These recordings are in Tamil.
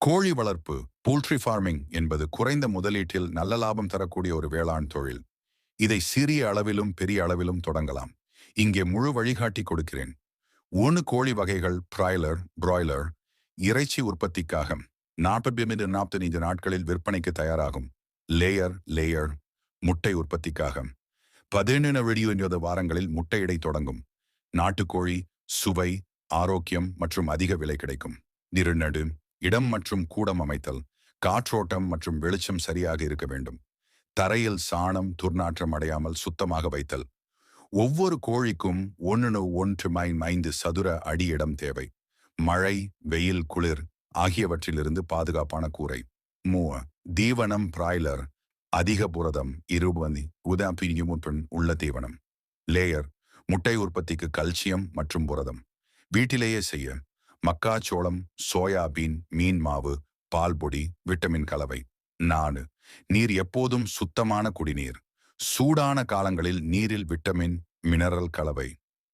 கோழி வளர்ப்பு போல்ட்ரி ஃபார்மிங் என்பது குறைந்த முதலீட்டில் நல்ல லாபம் தரக்கூடிய ஒரு வேளாண் தொழில். இதை சிறிய அளவிலும் பெரிய அளவிலும் தொடங்கலாம். இங்கே முழு வழிகாட்டி கொடுக்கிறேன். 1 கோழி வகைகள் பிராய்லர் இறைச்சி உற்பத்திக்காக 40-45 நாட்களில் விற்பனைக்கு தயாராகும். லேயர் முட்டை உற்பத்திக்காக 17-20 வாரங்களில் முட்டையிடை தொடங்கும். நாட்டுக்கோழி சுவை, ஆரோக்கியம் மற்றும் அதிக விலை கிடைக்கும். நிறுநடு இடம் மற்றும் கூடம் அமைத்தல், காற்றோட்டம் மற்றும் வெளிச்சம் சரியாக இருக்க வேண்டும். தரையில் சாணம் துர்நாற்றம் அடையாமல் சுத்தமாக வைத்தல். ஒவ்வொரு கோழிக்கும் 1-1.5 சதுர அடி இடம் தேவை. மழை, வெயில், குளிர் ஆகியவற்றிலிருந்து பாதுகாப்பான கூரை. தீவனம் பிராய்லர் அதிக புரதம் 20 உள்ள தீவனம். லேயர் முட்டை உற்பத்திக்கு கல்சியம் மற்றும் புரதம். வீட்டிலேயே செய்ய மக்காச்சோளம், சோயாபீன், மீன் மாவு, பால் பொடி, விட்டமின் கலவை. 4 நீர் எப்போதும் சுத்தமான குடிநீர். சூடான காலங்களில் நீரில் விட்டமின், மினரல் கலவை.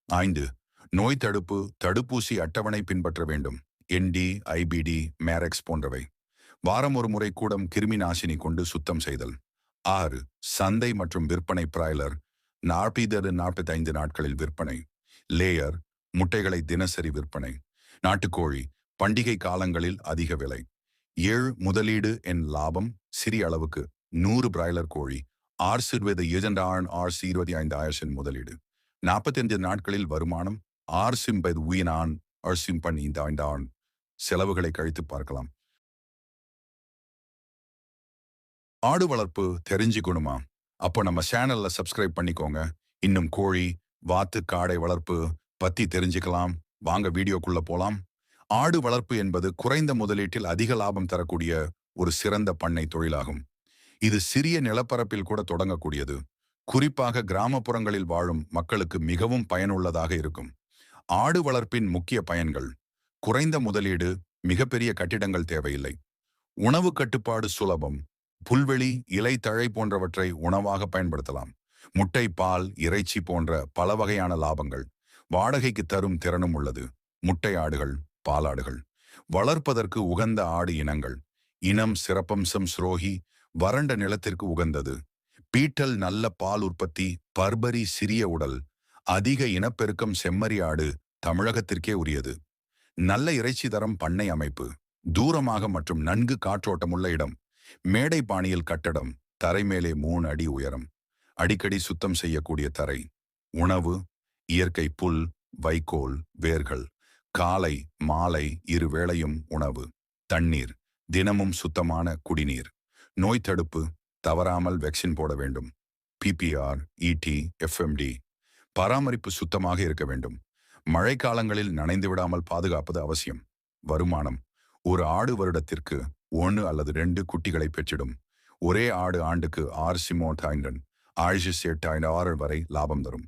5 நோய் தடுப்பூசி அட்டவணை பின்பற்ற வேண்டும். ND, IBD, மேரெக்ஸ் போன்றவை. வாரம் ஒரு முறை கூடம் கிருமி நாசினி கொண்டு சுத்தம் செய்தல். 6 சந்தை மற்றும் விற்பனை பிராய்லர் 40-45 நாட்களில் விற்பனை. லேயர் முட்டைகளை தினசரி விற்பனை. நாட்டுக்கோழி பண்டிகை காலங்களில் அதிக விலை. 7 முதலீடு என் லாபம் சிறிய அளவுக்கு 100 பிராய்லர் கோழி $25,000 முதலீடு. 45 நாட்களில் வருமானம் $5,000 செலவுகளை கழித்து பார்க்கலாம். ஆடு வளர்ப்பு தெரிஞ்சுக்கணுமா? அப்போ நம்ம சேனல்ல சப்ஸ்கிரைப் பண்ணிக்கோங்க. இன்னும் கோழி, வாத்து, காடை வளர்ப்பு பத்தி தெரிஞ்சுக்கலாம். வாங்க வீடியோக்குள்ள போலாம். ஆடு வளர்ப்பு என்பது குறைந்த முதலீட்டில் அதிக லாபம் தரக்கூடிய ஒரு சிறந்த பண்ணை தொழிலாகும். இது சிறிய நிலப்பரப்பில் கூட தொடங்கக்கூடியது. குறிப்பாக கிராமப்புறங்களில் வாழும் மக்களுக்கு மிகவும் பயனுள்ளதாக இருக்கும். ஆடு வளர்ப்பின் முக்கிய பயன்கள்: குறைந்த முதலீடு, மிகப்பெரிய கட்டிடங்கள் தேவையில்லை. உணவு கட்டுப்பாடு சுலபம். புல்வெளி, இலை, தழை போன்றவற்றை உணவாக பயன்படுத்தலாம். முட்டை, பால், இறைச்சி போன்ற பல வகையான லாபங்கள். வாடகைக்கு தரும் திறனும் உள்ளது. முட்டை ஆடுகள், பாலாடுகள். வளர்ப்பதற்கு உகந்த ஆடு இனங்கள். இனம் சிறப்பம்சம் ஸ்ரோஹி, வறண்ட நிலத்திற்கு உகந்தது. பீட்டல் நல்ல பால் உற்பத்தி. பர்பரி சிறிய உடல். அதிக இனப்பெருக்கம் செம்மறி ஆடு தமிழகத்திற்கே உரியது. நல்ல இறைச்சி தரம் பண்ணை அமைப்பு. தூரமாக மற்றும் நன்கு காற்றோட்டமுள்ள இடம். மேடை பாணியில் கட்டடம். தரை மேலே 3 அடி உயரம். அடிக்கடி சுத்தம் செய்யக்கூடிய தரை. உணவு இயற்கை புல், வைக்கோல், வேர்கள். காலை மாலை 2 வேளையும் உணவு. தண்ணீர் தினமும் சுத்தமான குடிநீர். நோய் தடுப்பு தவறாமல் வேக்சின் போட வேண்டும். PPR, ET, FMD. பராமரிப்பு சுத்தமாக இருக்க வேண்டும். மழைக்காலங்களில் நனைந்து விடாமல் பாதுகாப்பது அவசியம். வருமானம்: ஒரு ஆடு வருடத்திற்கு 1 அல்லது 2 குட்டிகளை பெற்றிடும். ஒரே ஆடு ஆண்டுக்கு 6,800 வரை லாபம் தரும்.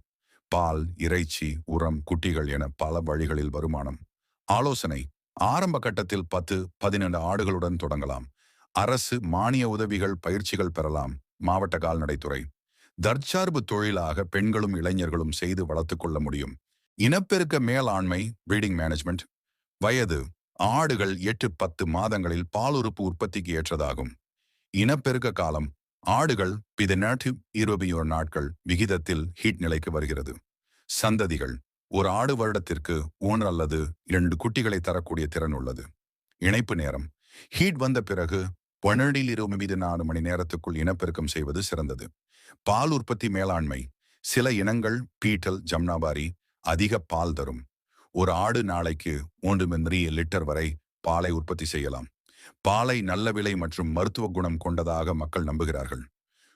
பால், இறைச்சி, உரம், குட்டிகள் என பல வழிகளில் வருமானம். ஆலோசனை: ஆரம்ப கட்டத்தில் 10-12 ஆடுகளுடன் தொடங்கலாம். அரசு மானிய உதவிகள், பயிற்சிகள் பெறலாம். மாவட்ட கால்நடைத்துறை. தற்சார்பு தொழிலாக பெண்களும் இளைஞர்களும் செய்து வளர்த்து கொள்ள முடியும். இனப்பெருக்க மேலாண்மை, பிரீடிங் மேனேஜ்மெண்ட். வயது: ஆடுகள் 8-10 மாதங்களில் பாலுறுப்பு உற்பத்திக்கு ஏற்றதாகும். இனப்பெருக்க காலம்: ஆடுகள் 18-21 நாட்கள் விகிதத்தில் ஹீட் நிலைக்கு வருகிறது. சந்ததிகள்: ஒரு ஆடு வருடத்திற்கு 1 அல்லது 2 குட்டிகளை தரக்கூடிய திறன் உள்ளது. இணைப்பு நேரம்: ஹீட் வந்த பிறகு 12-24 மணி நேரத்துக்குள் இனப்பெருக்கம் செய்வது சிறந்தது. பால் உற்பத்தி மேலாண்மை: சில இனங்கள் பீட்டல், ஜம்னாபாரி அதிக பால் தரும். ஒரு ஆடு நாளைக்கு 3 லிட்டர் வரை பாலை உற்பத்தி செய்யலாம். பாலை நல்ல விலை மற்றும் மருத்துவ குணம் கொண்டதாக மக்கள் நம்புகிறார்கள்.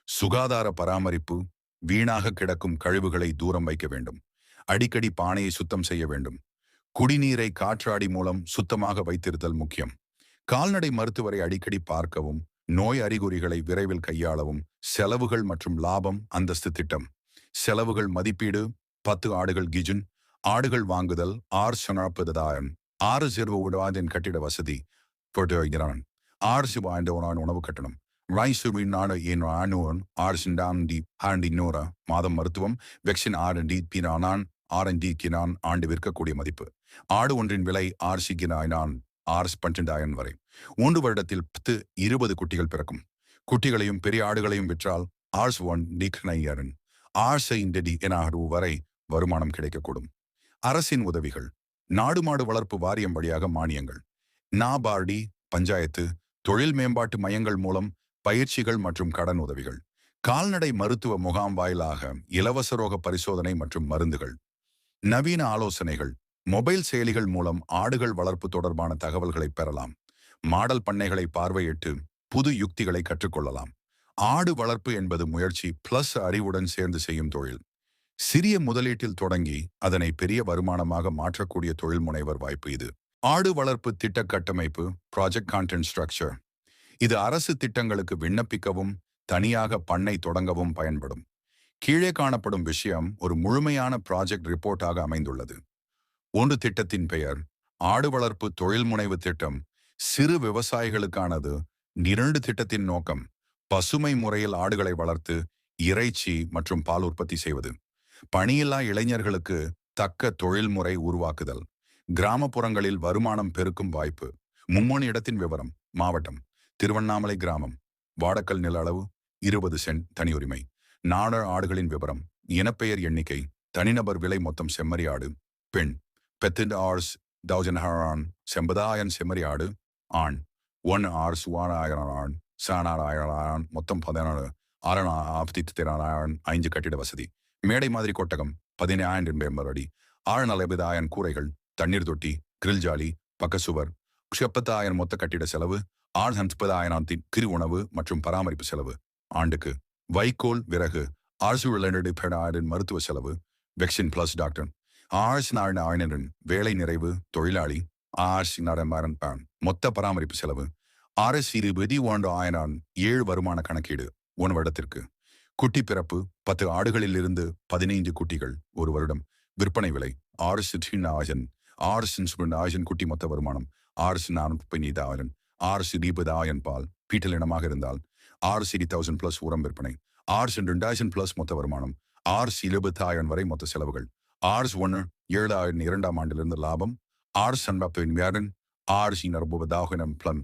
சுகாதார பராமரிப்பு: வீணாக கிடக்கும் கழிவுகளை தூரம் வைக்க வேண்டும். அடிக்கடி பானையை சுத்தம் செய்ய வேண்டும். குடிநீரை காற்றாடி மூலம் சுத்தமாக வைத்திருத்தல் முக்கியம். கால்நடை மருத்துவரை அடிக்கடி பார்க்கவும். நோய் அறிகுறிகளை விரைவில் கையாளவும். செலவுகள் மற்றும் லாபம் அந்தஸ்து திட்டம். செலவுகள் மதிப்பீடு: 10 ஆடுகள் கிஜுன். ஆடுகள் வாங்குதல் 640,000 கட்டிட வசதி. உணவு கட்டணம். மாதம் மருத்துவம். வெக்சின் R&D பினானான் R&D கினான் ஆண்டு விற்கக்கூடிய மதிப்பு. ஆடு ஒன்றின் விலை 6 ஆர்ஸ் 12,000 வரை. 1 வருடத்தில் 10-20 குட்டிகள் பிறக்கும். குட்டிகளையும் பெரிய ஆடுகளையும் விற்றால் ஆர்ஸ் 1 டிக்னையரன் ஆர்ஸ் வரை வருமானம் கிடைக்கக்கூடும். அரசின் உதவிகள். நாடு மாடு வளர்ப்பு வாரியம் வழியாக மானியங்கள். நாபார்டி, பஞ்சாயத்து, தொழில் மேம்பாட்டு மையங்கள் மூலம் பயிற்சிகள் மற்றும் கடன் உதவிகள். கால்நடை மருத்துவ முகாம் வாயிலாக இலவச ரோக பரிசோதனை மற்றும் மருந்துகள். நவீன ஆலோசனைகள். மொபைல் செயலிகள் மூலம் ஆடுகள் வளர்ப்பு தொடர்பான தகவல்களை பெறலாம். மாடல் பண்ணைகளை பார்வையிட்டு புது யுக்திகளை கற்றுக்கொள்ளலாம். ஆடு வளர்ப்பு என்பது முயற்சி பிளஸ் அறிவுடன் சேர்ந்து செய்யும் தொழில். சிறிய முதலீட்டில் தொடங்கி அதனை பெரிய வருமானமாக மாற்றக்கூடிய தொழில் முனைவர் வாய்ப்பு இது. ஆடு வளர்ப்பு திட்ட கட்டமைப்பு ப்ராஜெக்ட் கான்டென்ட் ஸ்ட்ரக்சர். இது அரசு திட்டங்களுக்கு விண்ணப்பிக்கவும் தனியாக பண்ணை தொடங்கவும் பயன்படும். கீழே காணப்படும் விஷயம் ஒரு முழுமையான ப்ராஜெக்ட் ரிப்போர்ட்டாக அமைந்துள்ளது. 1 திட்டத்தின் பெயர் ஆடு வளர்ப்பு தொழில் முனைவு திட்டம். சிறு விவசாயிகளுக்கானது. 2 திட்டத்தின் நோக்கம் பசுமை முறையில் ஆடுகளை வளர்த்து இறைச்சி மற்றும் பால் உற்பத்தி செய்வது. பணியில்லா இளைஞர்களுக்கு தக்க தொழில்முறை உருவாக்குதல். கிராமப்புறங்களில் வருமானம் பெருக்கும் வாய்ப்பு. 3 இடத்தின் விவரம். மாவட்டம் திருவண்ணாமலை கிராமம். வாடக்கல் நில அளவு 20 சென்ட் தனியுரிமை. நாடர் ஆடுகளின் விவரம். இனப்பெயர் எண்ணிக்கை. தனிநபர் விலை மொத்தம் செம்மறி ஆடு பெண் 10,000 செம்பதாயன் செம்மறி ஆடு ஆண் 1 ஆர்ஸ் 1,000 ஆண் 7,000 மொத்தம் 16,000 5 கட்டிட வசதி. மேடை மாதிரி கொட்டகம் 15,000 அடி. 6,40,000 கூரைகள், தண்ணீர் தொட்டி, கிரில் ஜாலி, பக்கசுவர். 70,000 மொத்த கட்டிட செலவு. 30,000 கிரி உணவு மற்றும் பராமரிப்பு செலவு. ஆண்டுக்கு வைக்கோல், விறகு, அரசு மருத்துவ செலவு. Vaccine plus doctor. 6,000 வேலை நிறைவு தொழிலாளி. 6,000 மொத்த பராமரிப்பு செலவு. 6,21,000 7 வருமான கணக்கீடு 1 வருடத்திற்கு. குட்டி பிறப்பு 10 ஆடுகளில் இருந்து 15 குட்டிகள் 1 வருடம். விற்பனை விலை 6,000 குட்டி மொத்த வருமானம் 6,40,000 6,20,000 பால் பீட்டல் இனமாக இருந்தால் 6,000 பிளஸ் உரம் விற்பனை 6,2,000 பிளஸ் மொத்த வருமானம் 6,20,000 வரை மொத்த செலவுகள். 6,1,7,000 2ஆம் ஆண்டிலிருந்து லாபம் 6,40,000 6,60,000 பிளம்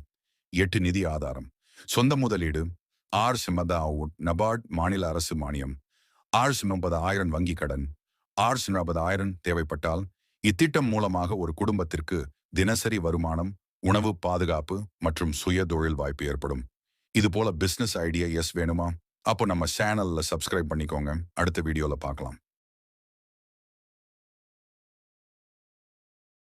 8 நிதி ஆதாரம். சொந்த முதலீடு 6,50,000 நபார்ட் மாநில அரசு மானியம் 6,30,000 வங்கி கடன் 6,40,000 தேவைப்பட்டால் இத்திட்டம் மூலமாக ஒரு குடும்பத்திற்கு தினசரி வருமானம், உணவு பாதுகாப்பு மற்றும் சுய தொழில் வாய்ப்பு ஏற்படும். இது போல பிசினஸ் ஐடியா வேணுமா? அப்போ நம்ம சேனல்ல சப்ஸ்கிரைப் பண்ணிக்கோங்க. அடுத்த வீடியோல பார்க்கலாம்.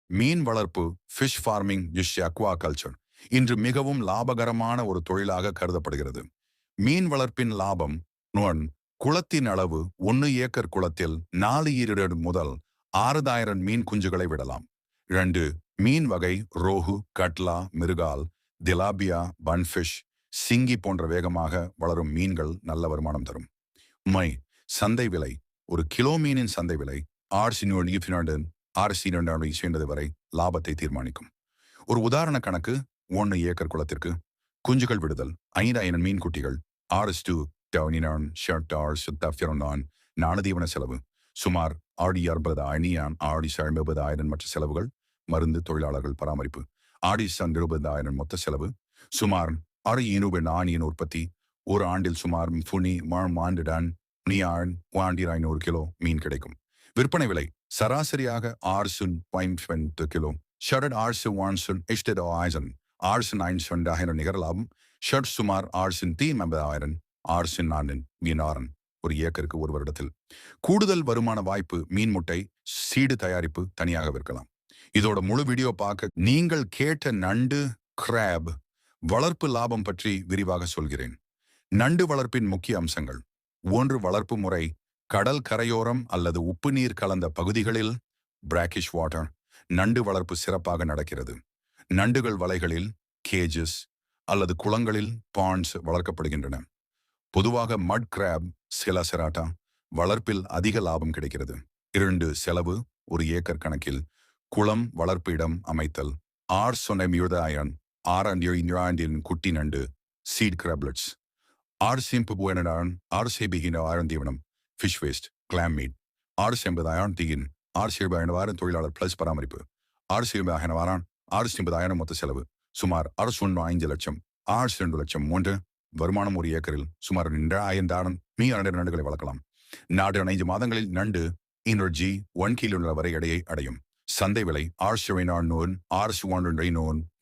மீன் வளர்ப்பு ஃபிஷ் ஃபார்மிங் அக்வா கல்ச்சர் இன்று மிகவும் லாபகரமான ஒரு தொழிலாக கருதப்படுகிறது. மீன் வளர்ப்பின் லாபம் குளத்தின் அளவு 1 ஏக்கர் குளத்தில் 4 முதல் 6,000 மீன் குஞ்சுகளை விடலாம். 2 மீன் வகை ரோஹு, கட்லா, மிருகால், திலாபியா, பன்ஃபிஷ், சிங்கி போன்ற வேகமாக வளரும் மீன்கள் நல்ல வருமானம் தரும். சந்தை விலை. ஒரு கிலோ மீனின் சந்தை விலை 6,200 சேர்ந்தது வரை லாபத்தை தீர்மானிக்கும். ஒரு உதாரண கணக்கு 1 ஏக்கர் குளத்திற்கு குஞ்சுகள் விடுதல் 5,000 மீன் குட்டிகள் 6,000 நாணதீவன செலவு சுமார் 60,000 மற்ற செலவுகள் மருந்து, தொழிலாளர்கள், பராமரிப்பு 60,000 மொத்த செலவு சுமார் 6,400 உற்பத்தி. ஒரு ஆண்டில் சுமார் 500 கிலோ மீன் கிடைக்கும். விற்பனை விலை சராசரியாக 6,5 கிலோ ஷர்ட் 6,900 நிகர லாபம். ஷர்ட் சுமார் 6,30,000 6,400 ஒரு ஏக்கருக்கு 1 வருடத்தில். கூடுதல் வருமான வாய்ப்பு மீன் முட்டை, சீடு தயாரிப்பு தனியாக விற்கலாம். இதோட முழு வீடியோ பார்க்க நீங்கள் கேட்ட நண்டு கிராப் வளர்ப்பு லாபம் பற்றி விரிவாக சொல்கிறேன். நண்டு வளர்ப்பின் முக்கிய அம்சங்கள். 1 வளர்ப்பு முறை. கடல் கரையோரம் அல்லது உப்பு நீர் கலந்த பகுதிகளில் பிராக்கிஷ் வாட்டர் நண்டு வளர்ப்பு சிறப்பாக நடக்கிறது. நண்டுகள் வலைகளில் கேஜஸ் அல்லது குளங்களில் பாண்ட்ஸ் வளர்க்கப்படுகின்றன. பொதுவாக மட் கிராப் செலாசெராட்டா வளர்ப்பில் அதிக லாபம் கிடைக்கிறது. 2 செலவு. 1 ஏக்கர் கணக்கில் குளம், வளர்ப்பு இடம் அமைத்தல் 6,70,000 குட்டி நண்டு சீட் கிராப்லெட்ஸ் 6,50,000 தீவனம் ஃபிஷ் வேஸ்ட் கிளாம் மீட் 6,80,000 தீயின் 6,70,000 தொழிலாளர் பிளஸ் பராமரிப்பு 6,70,000 680,000 மொத்த செலவு சுமார் 65 லட்சம் 62 லட்சம் 3 வருமானம் ஒரு ஏக்கரில் சுமார் 2,000 2 நண்டுகளை வளர்க்கலாம். நாடு 5 மாதங்களில் நண்டு 1 கிலோ வரை எடையை அடையும். சந்தை விலை 6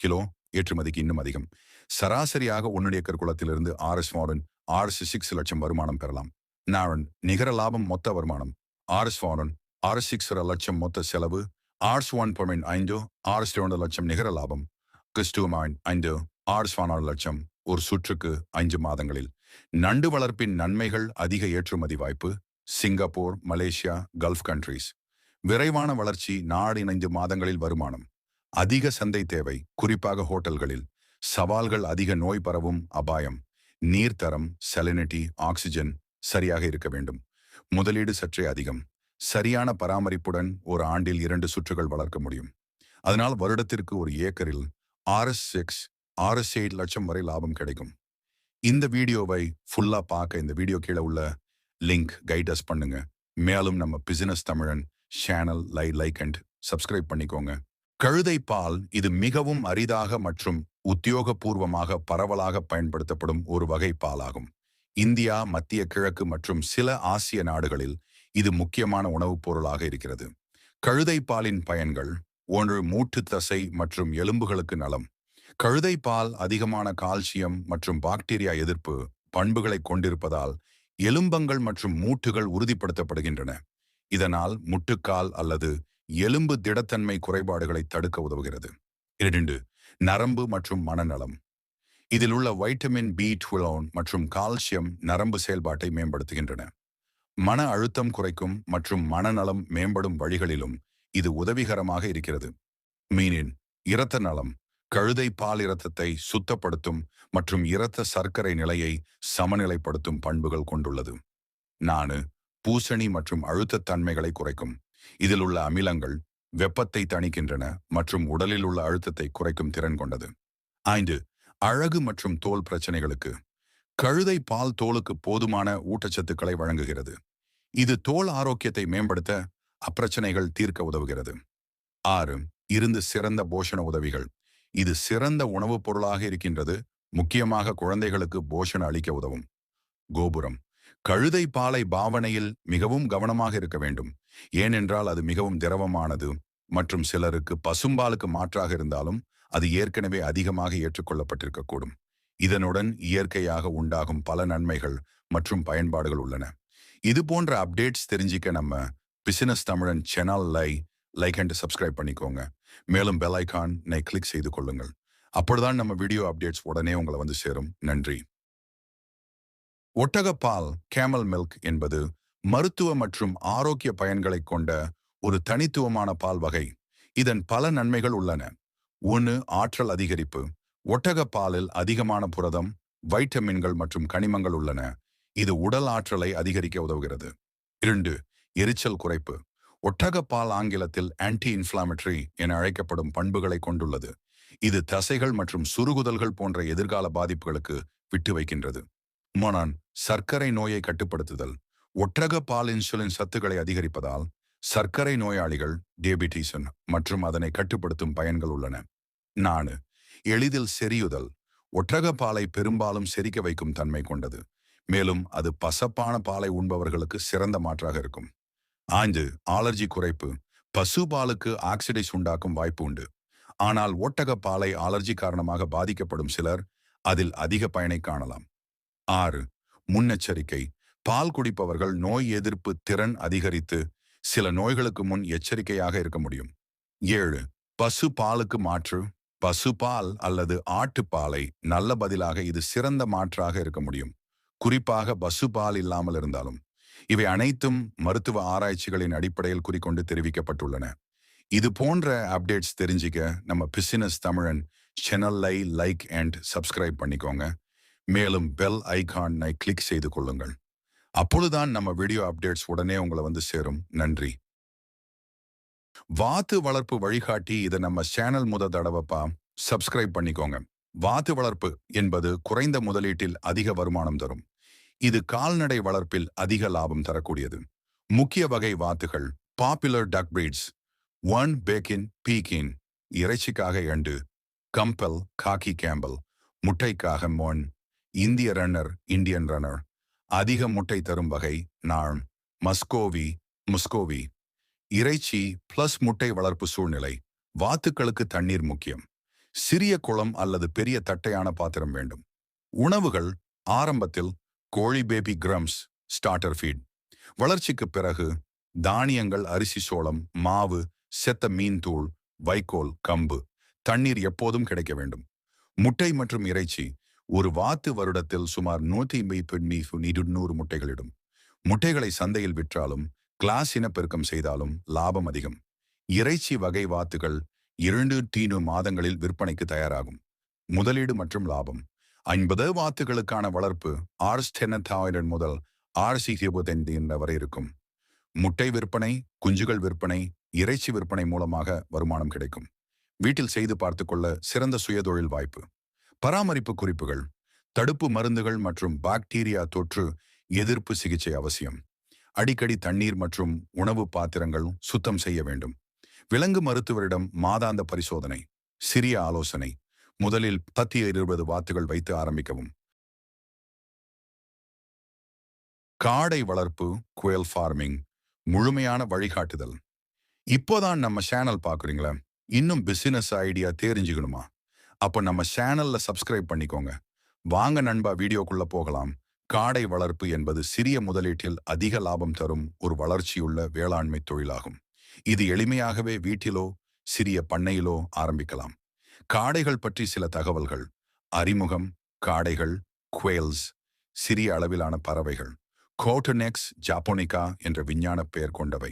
கிலோ ஏற்றுமதிக்கு இன்னும் அதிகம். சராசரியாக 1 ஏக்கர் குளத்திலிருந்து 6 லட்சம் வருமானம் பெறலாம். நாரன் நிகர லாபம் மொத்த வருமானம் 6 லட்சம் மொத்த செலவு 1.5 லட்சம் நிகர லாபம் 5 லட்சம் ஒரு சுற்றுக்கு 5 மாதங்களில். நண்டு வளர்ப்பின் நன்மைகள் அதிக ஏற்றுமதி வாய்ப்பு சிங்கப்பூர் மலேசியா கல்ஃப் கண்ட்ரீஸ். விரைவான வளர்ச்சி நாடு 5 மாதங்களில் வருமானம். அதிக சந்தை தேவை குறிப்பாக ஹோட்டல்களில். சவால்கள் அதிக நோய் பரவும் அபாயம். நீர்த்தரம் செலினிட்டி ஆக்சிஜன் சரியாக இருக்க வேண்டும். முதலீடு சற்றே அதிகம். சரியான பராமரிப்புடன் ஒரு ஆண்டில் 2 சுற்றுகள் வளர்க்க முடியும். அதனால் வருடத்திற்கு ஒரு ஏக்கரில் 6 லட்சம் வரை லாபம் கிடைக்கும். இந்த வீடியோவை ஃபுல்லா பார்க்க இந்த வீடியோ கீழே உள்ள லிங்க் கைடஸ் பண்ணுங்க. மேலும் நம்ம பிசினஸ் தமிழன் சேனல் லைக் அண்ட் சப்ஸ்கிரைப் பண்ணிக்கோங்க. கழுதை பால் இது மிகவும் அரிதாக மற்றும் உத்தியோகபூர்வமாக பரவலாக பயன்படுத்தப்படும் ஒரு வகை பாலாகும். இந்தியா மத்திய கிழக்கு மற்றும் சில ஆசிய நாடுகளில் இது முக்கியமான உணவுப் பொருளாக இருக்கிறது. கழுதை பாலின் பயன்கள் 1 மூட்டு தசை மற்றும் எலும்புகளுக்கு நலம். கழுதை பால் அதிகமான கால்சியம் மற்றும் பாக்டீரியா எதிர்ப்பு பண்புகளை கொண்டிருப்பதால் எலும்பங்கள் மற்றும் மூட்டுகள் உறுதிப்படுத்தப்படுகின்றன. இதனால் முட்டுக்கால் அல்லது எலும்பு திடத்தன்மை குறைபாடுகளை தடுக்க உதவுகிறது. 2 நரம்பு மற்றும் மனநலம். இதில் உள்ள வைட்டமின் B12 மற்றும் கால்சியம் நரம்பு செயல்பாட்டை மேம்படுத்துகின்றன. மன அழுத்தம் குறைக்கும் மற்றும் மனநலம் மேம்படும் வழிகளிலும் இது உதவிகரமாக இருக்கிறது. மீனின் இரத்த நலம். கழுதை பால் இரத்தத்தை சுத்தப்படுத்தும் மற்றும் இரத்த சர்க்கரை நிலையை சமநிலைப்படுத்தும் பண்புகள் கொண்டுள்ளது. 4 பூசணி மற்றும் அழுத்தத் தன்மைகளை குறைக்கும். இதில் உள்ள அமிலங்கள் வெப்பத்தை தணிக்கின்றன மற்றும் உடலில் உள்ள அழுத்தத்தை குறைக்கும் திறன் கொண்டது. 5 அழகு மற்றும் தோல் பிரச்சனைகளுக்கு. கழுதை பால் தோலுக்கு போதுமான ஊட்டச்சத்துக்களை வழங்குகிறது. இது தோல் ஆரோக்கியத்தை மேம்படுத்த அப்பிரச்சனைகள் தீர்க்க உதவுகிறது. 6 இருந்து சிறந்த போஷண உதவிகள். இது சிறந்த உணவுப் பொருளாக இருக்கின்றது. முக்கியமாக குழந்தைகளுக்கு போஷண அளிக்க உதவும். கோபுரம். கழுதை பாலை பாவனையில் மிகவும் கவனமாக இருக்க வேண்டும். ஏனென்றால் அது மிகவும் திரவமானது மற்றும் சிலருக்கு பசும்பாலுக்கு மாற்றாக இருந்தாலும் அது ஏற்கனவே அதிகமாக ஏற்றுக்கொள்ளப்பட்டிருக்கக்கூடும். இதனுடன் இயற்கையாக உண்டாகும் பல நன்மைகள் மற்றும் பயன்பாடுகள் உள்ளன. இது போன்ற அப்டேட்ஸ் தெரிஞ்சிக்க நம்ம பிசினஸ் தமிழன் சேனல் லைக் அண்ட் சப்ஸ்கிரைப் பண்ணிக்கோங்க. மேலும் பெல் ஐகானை கிளிக் செய்து கொள்ளுங்கள். அப்பொழுதுதான் நம்ம வீடியோ அப்டேட்ஸ் உடனே உங்களை வந்து சேரும். நன்றி. ஒட்டகப்பால் கேமல் மில்க் என்பது மருத்துவ மற்றும் ஆரோக்கிய பயன்களை கொண்ட ஒரு தனித்துவமான பால் வகை. இதன் பல நன்மைகள் உள்ளன. 1 ஆற்றல் அதிகரிப்பு. ஒட்டகப்பாலில் அதிகமான புரதம் வைட்டமின்கள் மற்றும் கனிமங்கள் உள்ளன. இது உடல் ஆற்றலை அதிகரிக்க உதவுகிறது. 2 எரிச்சல் குறைப்பு. ஒட்டகப்பால் ஆங்கிலத்தில் ஆன்டி இன்ஃப்ளாமேட்டரி என அழைக்கப்படும் பண்புகளை கொண்டுள்ளது. இது தசைகள் மற்றும் சுருகுதல்கள் போன்ற எதிர்கால பாதிப்புகளுக்கு விட்டு வைக்கின்றது. 3 சர்க்கரை நோயை கட்டுப்படுத்துதல். ஒட்டகப்பால் இன்சுலின் சத்துக்களை அதிகரிப்பதால் சர்க்கரை நோயாளிகள் டயபிட்டிஸ் மற்றும் அதனை கட்டுப்படுத்தும் பயன்கள் உள்ளன. 4 எளிதில் செரியுதல். ஒட்டகப்பாலை பெரும்பாலும் செரிக்க வைக்கும் தன்மை கொண்டது. மேலும் அது பசப்பான பாலை உண்பவர்களுக்கு சிறந்த மாற்றாக இருக்கும். 5 அலர்ஜி குறைப்பு. பசு பாலுக்கு ஆக்சிடைஸ் உண்டாக்கும் வாய்ப்பு உண்டு. ஆனால் ஒட்டகப்பாலை அலர்ஜி காரணமாக பாதிக்கப்படும் சிலர் அதில் அதிக பயனை காணலாம். 6 முன்னெச்சரிக்கை. பால் குடிப்பவர்கள் நோய் எதிர்ப்பு திறன் அதிகரித்து சில நோய்களுக்கு முன் எச்சரிக்கையாக இருக்க முடியும். 7 பசு பாலுக்கு மாற்று. பசு பால் அல்லது ஆட்டுப்பாலை நல்ல பதிலாக இது சிறந்த மாற்றாக இருக்க முடியும், குறிப்பாக பசு பால் இல்லாமல் இருந்தாலும். இவை அனைத்தும் மருத்துவ ஆராய்ச்சிகளின் அடிப்படையில் குறிக்கொண்டு தெரிவிக்கப்பட்டுள்ளன. இது போன்ற அப்டேட்ஸ் தெரிஞ்சிக்க நம்ம பிசினஸ் தமிழன் சேனலை லைக் அண்ட் சப்ஸ்கிரைப் பண்ணிக்கோங்க. மேலும் பெல் ஐகானை கிளிக் செய்து கொள்ளுங்கள். அப்பொழுதுதான் நம்ம வீடியோ அப்டேட்ஸ் உடனே உங்களை வந்து சேரும். நன்றி. வாத்து வளர்ப்பு வழிகாட்டி இதை நம்ம சேனல் தடவைப்பா சப்ஸ்கிரைப் பண்ணிக்கோங்க. வாத்து வளர்ப்பு என்பது குறைந்த முதலீட்டில் அதிக வருமானம் தரும். இது கால்நடை வளர்ப்பில் அதிக லாபம் தரக்கூடியது. முக்கிய வகை வாத்துகள் பாப்புலர் டக் பிரீட்ஸ் 1 பெக்கின் பீக்கின் இறைச்சிக்காக எண்டு, கம்பல் காக்கி கேம்பல், முட்டைக்காக மோன், இந்திய ரன்னர் இந்தியன் ரன்னர், அதிக முட்டை தரும் வகை நாண், மஸ்கோவி முஸ்கோவி. இறைச்சி பிளஸ் முட்டை வளர்ப்பு சூழ்நிலை. வாத்துக்களுக்கு தண்ணீர் முக்கியம். சிறிய குளம் அல்லது பெரிய தட்டையான பாத்திரம் வேண்டும். உணவுகள் ஆரம்பத்தில் கோழி பேபி கிரம்ஸ் ஸ்டார்டர் ஃபீட். வளர்ச்சிக்கு பிறகு தானியங்கள் அரிசி சோளம் மாவு செத்த மீன் தூள் வைக்கோல் கம்பு. தண்ணீர் எப்போதும் கிடைக்க வேண்டும். முட்டை மற்றும் இறைச்சி. ஒரு வாத்து வருடத்தில் சுமார் 150 முட்டைகளிடும். முட்டைகளை சந்தையில் விற்றாலும் கிளாஸ் இனப்பெருக்கம் செய்தாலும் லாபம் அதிகம். இறைச்சி வகை வாத்துகள் 2 மாதங்களில் விற்பனைக்கு தயாராகும். முதலீடு மற்றும் லாபம். 50 வாத்துகளுக்கான வளர்ப்பு $10,000 முதல் $25,000 வரை இருக்கும். முட்டை விற்பனை, குஞ்சுகள் விற்பனை, இறைச்சி விற்பனை மூலமாக வருமானம் கிடைக்கும். வீட்டில் செய்து பார்த்துக்கொள்ள சிறந்த சுயதொழில் வாய்ப்பு. பராமரிப்பு குறிப்புகள். தடுப்பு மருந்துகள் மற்றும் பாக்டீரியா தொற்று எதிர்ப்பு சிகிச்சை அவசியம். அடிக்கடி தண்ணீர் மற்றும் உணவு பாத்திரங்கள் சுத்தம் செய்ய வேண்டும். விலங்கு மருத்துவரிடம் மாதாந்த பரிசோதனை. சிறிய ஆலோசனை. முதலில் 10-20 வாத்துகள் வைத்து ஆரம்பிக்கவும். காடை வளர்ப்பு குயல் ஃபார்மிங் முழுமையான வழிகாட்டுதல். இப்போதான் நம்ம சேனல் பார்க்குறீங்களா? இன்னும் பிசினஸ் ஐடியா தெரிஞ்சுக்கணுமா? அப்போ நம்ம சேனல்ல சப்ஸ்கிரைப் பண்ணிக்கோங்க. வாங்க நண்பா, வீடியோக்குள்ள போகலாம். காடை வளர்ப்பு என்பது சிறிய முதலீட்டில் அதிக லாபம் தரும் ஒரு வளர்ச்சியுள்ள வேளாண்மை தொழிலாகும். இது எளிமையாகவே வீட்டிலோ சிறிய பண்ணையிலோ ஆரம்பிக்கலாம். காடைகள் பற்றி சில தகவல்கள். அறிமுகம். காடைகள் குவேல்ஸ் சிறிய அளவிலான பறவைகள். கோட்டனெக்ஸ் ஜாப்போனிகா என்ற விஞ்ஞான பெயர் கொண்டவை.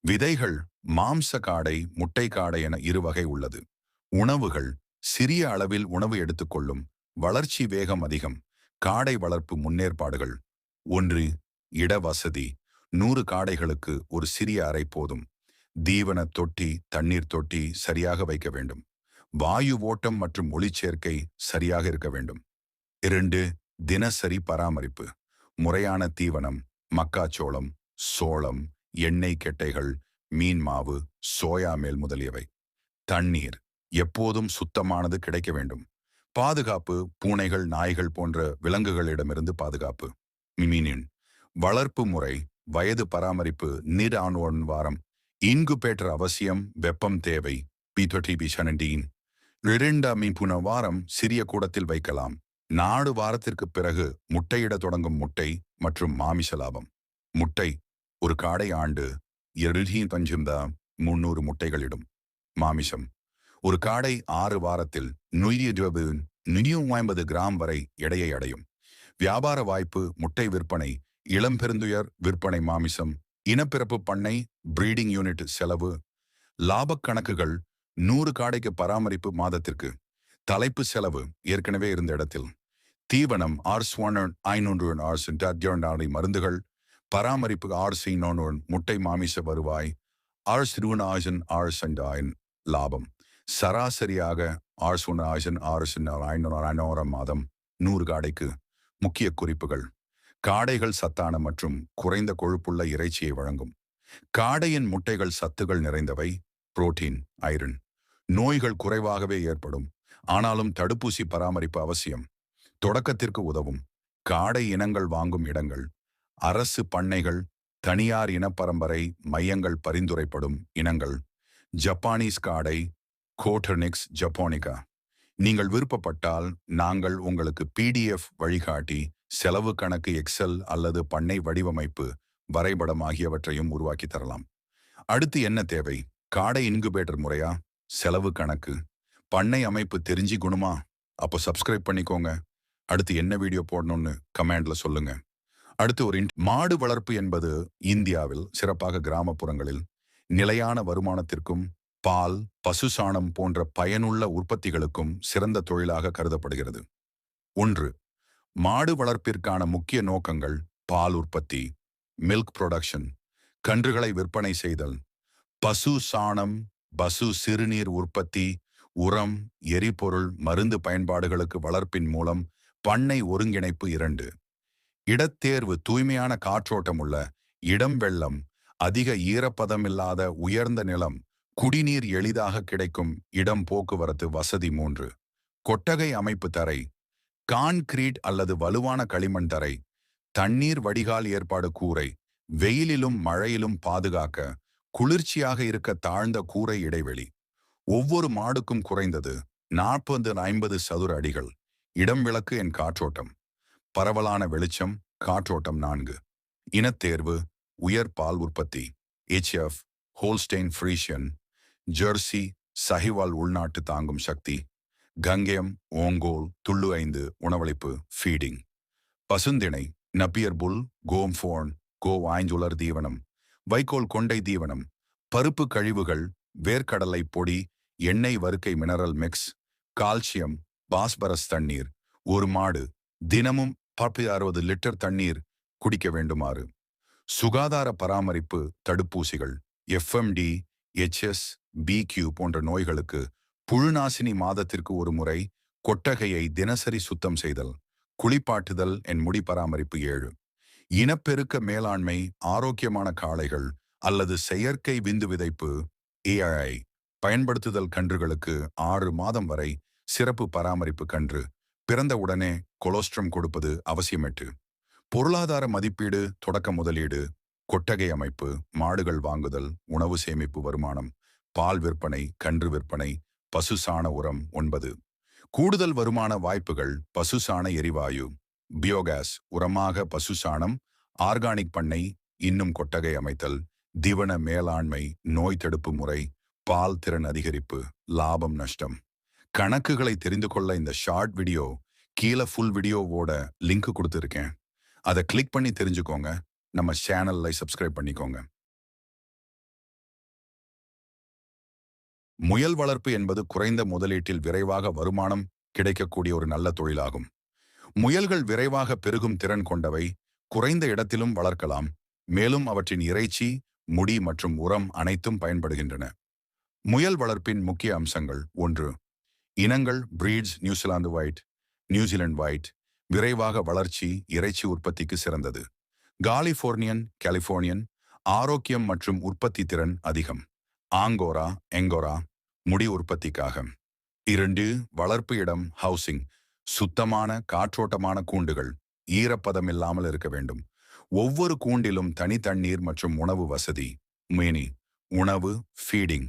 விதைகள் மாம்ச காடை முட்டை காடை என 2 வகை உள்ளது. உணவுகள் சிறிய அளவில் உணவு எடுத்துக்கொள்ளும். வளர்ச்சி வேகம் அதிகம். காடை வளர்ப்பு முன்னேற்பாடுகள். 1. இட வசதி. 100 காடைகளுக்கு ஒரு சிறிய அறை போதும். தீவன தொட்டி தண்ணீர் தொட்டி சரியாக வைக்க வேண்டும். வாயு ஓட்டம் மற்றும் ஒளிச்சேர்க்கை சரியாக இருக்க வேண்டும். 2. தினசரி பராமரிப்பு. முறையான தீவனம் மக்காச்சோளம் சோளம் எண்ணெய் கெட்டைகள் மீன் மாவு சோயா மேல் முதலியவை. தண்ணீர் எப்போதும் சுத்தமானது கிடைக்க வேண்டும். பாதுகாப்பு பூனைகள் நாய்கள் போன்ற விலங்குகளிடமிருந்து பாதுகாப்பு. மீனின் வளர்ப்பு முறை. வயது பராமரிப்பு நீர் ஆண் வாரம். இன்குபேட்டர் அவசியம். வெப்பம் தேவை. P30 2 வாரம் சிறிய கூடத்தில் வைக்கலாம். 4 வாரத்திற்கு பிறகு முட்டையிட தொடங்கும். முட்டை மற்றும் மாமிச லாபம். முட்டை ஒரு காடை ஆண்டு 300 முட்டைகளிடும். மாமிசம் ஒரு காடை 6 வாரத்தில் 150 கிராம் வரை எடையை அடையும். வியாபார வாய்ப்பு. முட்டை விற்பனை இளம்பெருந்துயர் விற்பனை மாமிசம் இனப்பிறப்பு பண்ணை பிரீடிங் யூனிட் செலவு. லாபக் கணக்குகள் 100 காடைக்கு பராமரிப்பு மாதத்திற்கு. தலைப்பு செலவு ஏற்கனவே இருந்த இடத்தில். தீவனம் $500 மருந்துகள் பராமரிப்பு $400 முட்டை மாமிச வருவாய் $20,000 லாபம். சராசரியாக $6,500 மாதம் 100 காடைக்கு. முக்கிய குறிப்புகள். காடைகள் சத்தான மற்றும் குறைந்த கொழுப்புள்ள இறைச்சியை வழங்கும். காடையின் முட்டைகள் சத்துகள் நிறைந்தவை. Protein iron. நோய்கள் குறைவாகவே ஏற்படும். ஆனாலும் தடுப்பூசி பராமரிப்பு அவசியம். தொடக்கத்திற்கு உதவும். காடை இனங்கள் வாங்கும் இடங்கள். அரசு பண்ணைகள் தனியார் இனப்பரம்பரை மையங்கள் பரிந்துரைப்படும் இனங்கள். ஜப்பானீஸ் காடை கோட்டர்னிக்ஸ் ஜப்பானிகா. நீங்கள் விருப்பப்பட்டால் நாங்கள் உங்களுக்கு PDF வழிகாட்டி செலவு கணக்கு எக்ஸல் அல்லது பண்ணை வடிவமைப்பு வரைபடம் ஆகியவற்றையும் உருவாக்கி தரலாம். அடுத்து என்ன தேவை? காடை இன்குபேட்டர் முறையா? செலவு கணக்கு பண்ணை அமைப்பு தெரிஞ்சுக்கணுமா? அப்போ சப்ஸ்கிரைப் பண்ணிக்கோங்க. அடுத்து என்ன வீடியோ போடணும்னு கமெண்ட்ல சொல்லுங்க. அடுத்து ஒரு மாடு வளர்ப்பு என்பது இந்தியாவில் சிறப்பாக கிராமப்புறங்களில் நிலையான வருமானத்திற்கும் பால் பசு சாணம் போன்ற பயனுள்ள உற்பத்திகளுக்கும் சிறந்த தொழிலாக கருதப்படுகிறது. 1. மாடு வளர்ப்பிற்கான முக்கிய நோக்கங்கள். பால் உற்பத்தி மில்க் புரொடக்ஷன். கன்றுகளை விற்பனை செய்தல். பசு சாணம் பசு சிறுநீர் உற்பத்தி உரம் எரிபொருள் மருந்து பயன்பாடுகளுக்கு வளர்ப்பின் மூலம் பண்ணை ஒருங்கிணைப்பு. 2. இடத்தேர்வு தூய்மையான காற்றோட்டம் உள்ள இடம். வெள்ளம் அதிக ஈரப்பதமில்லாத உயர்ந்த நிலம் குடிநீர் எளிதாக கிடைக்கும் இடம் போக்குவரத்து வசதி 3. கொட்டகை அமைப்பு தரை, கான்கிரீட் அல்லது வலுவான களிமண் தரை, தண்ணீர் வடிகால் ஏற்பாடு கூரை, வெயிலிலும் மழையிலும் பாதுகாக்க குளிர்ச்சியாக இருக்க தாழ்ந்த கூரை இடைவெளி. ஒவ்வொரு மாடுக்கும் குறைந்தது 40-50 சதுர அடிகள். இடம் விளக்கு என் காற்றோட்டம். பரவலான வெளிச்சம், காற்றோட்டம் 4. இனத்தேர்வு, உயர் பால் உற்பத்தி, HF, ஹோல்ஸ்டெயின் ஃப்ரீஷியன், ஜெர்சி, சஹிவால் உள்நாட்டு தாங்கும் சக்தி, கங்கேயம், ஓங்கோல், துள்ளு 5 உணவளிப்பு, ஃபீடிங். பசுந்திணை, நப்பியர் புல், கோம்ஃபோன், கோ வாய்ஞ்சுலர் தீவனம், வைக்கோல் கொண்டை தீவனம், பருப்பு கழிவுகள், வேர்க்கடலை பொடி, எண்ணெய் வறுக்கை மினரல் மிக்ஸ், கால்சியம், பாஸ்பரஸ் தண்ணீர். ஒரு மாடு தினமும் 60 லிட்டர் தண்ணீர் குடிக்க வேண்டுமாறு. சுகாதார பராமரிப்பு, தடுப்பூசிகள், FMD, HS, BQ போன்ற நோய்களுக்கு புழுநாசினி மாதத்திற்கு ஒரு முறை. கொட்டகையை தினசரி சுத்தம் செய்தல், குளிப்பாட்டுதல் என் முடி பராமரிப்பு 7. இனப்பெருக்க மேலாண்மை, ஆரோக்கியமான காளைகள் அல்லது செயற்கை விந்து விதைப்பு AI பயன்படுத்துதல். கன்றுகளுக்கு 6 மாதம் வரை சிறப்பு பராமரிப்பு. கன்று பிறந்த உடனே கொலோஸ்ட்ரம் கொடுப்பது அவசியமற்று. பொருளாதார மதிப்பீடு, தொடக்க முதலீடு, கொட்டகை அமைப்பு, மாடுகள் வாங்குதல், உணவு சேமிப்பு, வருமானம், பால் விற்பனை, கன்று விற்பனை, பசு சாண உரம். 9. கூடுதல் வருமான வாய்ப்புகள், பசு சாண எரிவாயு, பியோகேஸ் உரமாக பசு சாணம், ஆர்கானிக் பண்ணை, இன்னும் கொட்டகை அமைத்தல், திவன மேலாண்மை, நோய் தடுப்பு முறை, பால் திறன் அதிகரிப்பு, லாபம் நஷ்டம். கணக்குகளை தெரிந்து கொள்ள இந்த ஷார்ட் வீடியோ கீழே ஃபுல் வீடியோவோட லிங்க் கொடுத்துருக்கேன். அதை கிளிக் பண்ணி தெரிஞ்சுக்கோங்க. நம்ம சேனலை சப்ஸ்கிரைப் பண்ணிக்கோங்க. முயல் வளர்ப்பு என்பது குறைந்த முதலீட்டில் விரைவாக வருமானம் கிடைக்கக்கூடிய ஒரு நல்ல தொழிலாகும். முயல்கள் விரைவாக பெருகும் திறன் கொண்டவை, குறைந்த இடத்திலும் வளர்க்கலாம். மேலும் அவற்றின் இறைச்சி, முடி மற்றும் உரம் அனைத்தும் பயன்படுகின்றன. முயல் வளர்ப்பின் முக்கிய அம்சங்கள். 1. இனங்கள், breeds, New Zealand white, New Zealand white, விரைவாக வளர்ச்சி, இறைச்சி உற்பத்திக்கு சிறந்தது. காலிஃபோர்னியன், கலிபோர்னியன், ஆரோக்கியம் மற்றும் உற்பத்தி திறன் அதிகம். ஆங்கோரா, எங்கோரா, முடி உற்பத்திக்காக. 2. வளர்ப்பு இடம், ஹவுசிங், சுத்தமான காற்றோட்டமான கூண்டுகள், ஈரப்பதம் இல்லாமல் இருக்க வேண்டும். ஒவ்வொரு கூண்டிலும் தனி தண்ணீர் மற்றும் உணவு வசதி. மேனி, உணவு, ஃபீடிங்,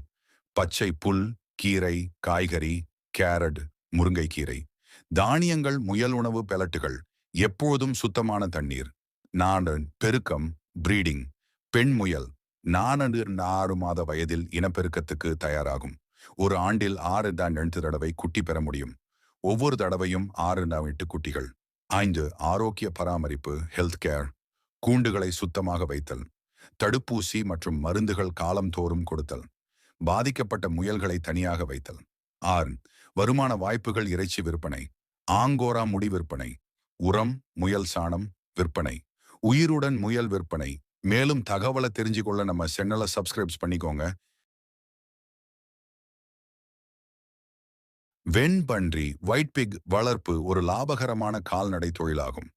பச்சை புல், கீரை, காய்கறி, கேரட், முருங்கைக்கீரை, தானியங்கள், முயல் உணவு பெலட்டுகள், எப்போதும் சுத்தமான தண்ணீர். 4. பெருக்கம், பிரீடிங், பெண் முயல் 4 மாத வயதில் இனப்பெருக்கத்துக்கு தயாராகும். ஒரு ஆண்டில் 6-8 தடவை குட்டி பெற முடியும். ஒவ்வொரு தடவையும் 6-8 குட்டிகள். 5. ஆரோக்கிய பராமரிப்பு, ஹெல்த் கேர், கூண்டுகளை சுத்தமாக வைத்தல், தடுப்பூசி மற்றும் மருந்துகள் காலம் தோறும் கொடுத்தல், பாதிக்கப்பட்ட முயல்களை தனியாக வைத்தல். 6. வருமான வாய்ப்புகள், இறைச்சி விற்பனை, ஆங்கோரா முடி விற்பனை, உரம், முயல் சாணம் விற்பனை, உயிருடன் முயல் விற்பனை. மேலும் தகவலை தெரிஞ்சுக்கொள்ள நம்ம சேனலை சப்ஸ்கிரைப் பண்ணிக்கோங்க. வெண்பன்றி, ஒயிட் பிக் வளர்ப்பு ஒரு லாபகரமான கால்நடை தொழிலாகும்.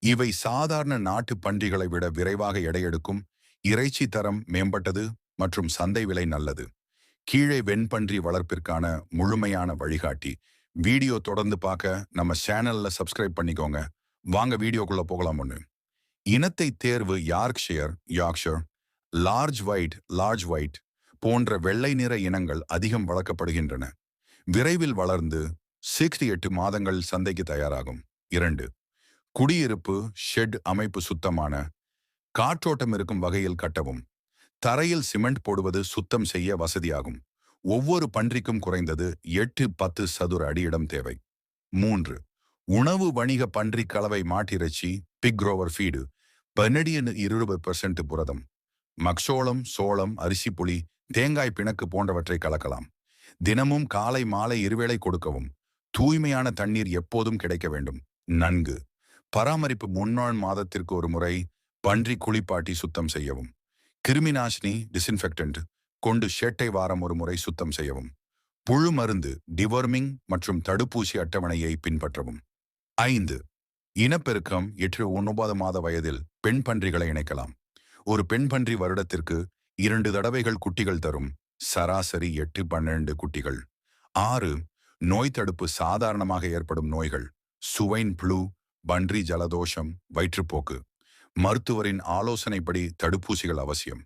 இவை சாதாரண நாட்டு பன்றிகளை விட விரைவாக எடையெடுக்கும், இறைச்சி தரம் மேம்பட்டது மற்றும் சந்தை விலை நல்லது. கீழே வெண்பன்றி வளர்ப்பிற்கான முழுமையான வழிகாட்டி. வீடியோ தொடர்ந்து பார்க்க நம்ம சேனல்ல சப்ஸ்கிரைப் பண்ணிக்கோங்க. வாங்க வீடியோக்குள்ள போகலாம். 1. இனத்தை தேர்வு, யார்க்ஷயர், லார்ஜ் ஒயிட் போன்ற வெள்ளை நிற இனங்கள் அதிகம் வளர்க்கப்படுகின்றன. விரைவில் வளர்ந்து 6-8 மாதங்கள் சந்தைக்கு தயாராகும். 2. குடியிருப்பு, ஷெட் அமைப்பு சுத்தமான, காற்றோட்டம் இருக்கும் வகையில் கட்டவும். தரையில் சிமெண்ட் போடுவது சுத்தம் செய்ய வசதியாகும். ஒவ்வொரு பன்றிக்கும் குறைந்தது 8-10 சதுர அடி இடம் தேவை. 3. உணவு வணிக பன்றி கலவை, மாட்டிறைச்சி, பிக் க்ரோவர் ஃபீடு, 20% புரதம், மக்சோளம், சோளம், அரிசி புளி, தேங்காய் பிணக்கு போன்றவற்றை கலக்கலாம். தினமும் காலை மாலை இருவேளை கொடுக்கவும். தூய்மையான தண்ணீர் எப்போதும் கிடைக்க வேண்டும். நன்கு பராமரிப்பு, 3 மாதத்திற்கு ஒரு முறை பன்றி குளிப்பாட்டி சுத்தம் செய்யவும். கிருமிநாசினி, டிஸ்இன்ஃபெக்டன்ட் கொண்டு ஷெட்டை வாரம் ஒரு முறை சுத்தம் செய்யவும். புழு மருந்து, டிவர்மிங் மற்றும் தடுப்பூசி அட்டவணையை பின்பற்றவும். 5. இனப்பெருக்கம், 8-9 மாத வயதில் பெண் பன்றிகளை இணைக்கலாம். ஒரு பெண் பன்றி வருடத்திற்கு 2 தடவைகள் குட்டிகள் தரும். சராசரி 8-12 குட்டிகள். 6. நோய் தடுப்பு சாதாரணமாக ஏற்படும் நோய்கள். சுவைன் ஃப்ளூ, பன்றி ஜலதோஷம், வயிற்றுப்போக்கு. மருத்துவரின் ஆலோசனைப்படி தடுப்பூசிகள் அவசியம்.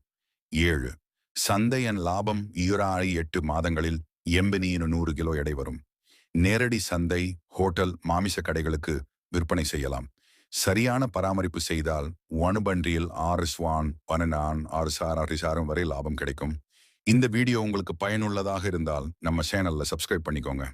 7. சந்தையன் லாபம் 8 மாதங்களில் 80-100 கிலோ எடை வரும். நேரடி சந்தை, ஹோட்டல், மாமிச கடைகளுக்கு விற்பனை செய்யலாம். சரியான பராமரிப்பு செய்தால் 1 பன்றியில் 6 ஸ்வான், 6 சார், 6 சாரம் வரை லாபம் கிடைக்கும். இந்த வீடியோ உங்களுக்கு பயனுள்ளதாக இருந்தால் நம்ம சேனல்ல சப்ஸ்கிரைப் பண்ணிக்கோங்க.